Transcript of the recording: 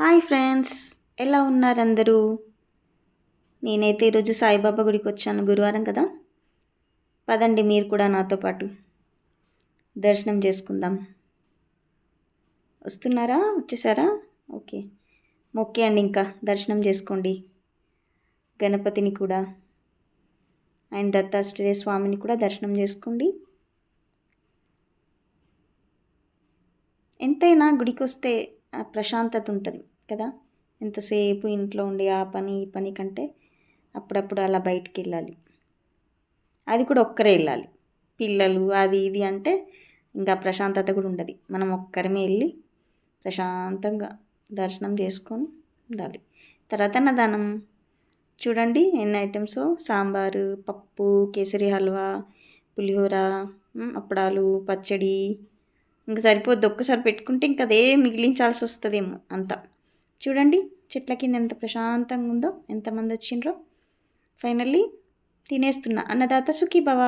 Hi friends, ఎలా ఉన్నారు అందరూ? నేనైతే ఈరోజు సాయిబాబా గుడికి వచ్చాను. గురువారం కదా, పదండి మీరు కూడా నాతో పాటు దర్శనం చేసుకుందాం. వస్తున్నారా? వచ్చేసారా? ఓకే, మొక్కేయండి, ఇంకా దర్శనం చేసుకోండి. గణపతిని కూడా అండ్ దత్తాత్రేయ స్వామిని కూడా దర్శనం చేసుకోండి. ఎంతైనా గుడికి వస్తే ఆ ప్రశాంతత ఉంటుంది కదా. ఎంతసేపు ఇంట్లో ఉండి ఆ పని ఈ పని కంటే అప్పుడప్పుడు అలా బయటికి వెళ్ళాలి. అది కూడా ఒక్కరే వెళ్ళాలి. పిల్లలు అది ఇది అంటే ఇంకా ప్రశాంతత కూడా ఉండదు. మనం ఒక్కరమే వెళ్ళి ప్రశాంతంగా దర్శనం చేసుకొని ఉండాలి. తర్వాత అన్నదానం చూడండి ఎన్ని ఐటమ్స్: సాంబారు, పప్పు, కేసరి హల్వా, పులిహోర, అప్పడాలు, పచ్చడి. ఇంకా సరిపోద్ది. ఒక్కసారి పెట్టుకుంటే ఇంకా అదే మిగిలించాల్సి వస్తుందేమో అంతా. చూడండి చెట్ల కింద ఎంత ప్రశాంతంగా ఉందో, ఎంతమంది వచ్చిండ్రో. ఫైనల్లీ తినేస్తున్నా. అన్నదాత సుఖీ భవ.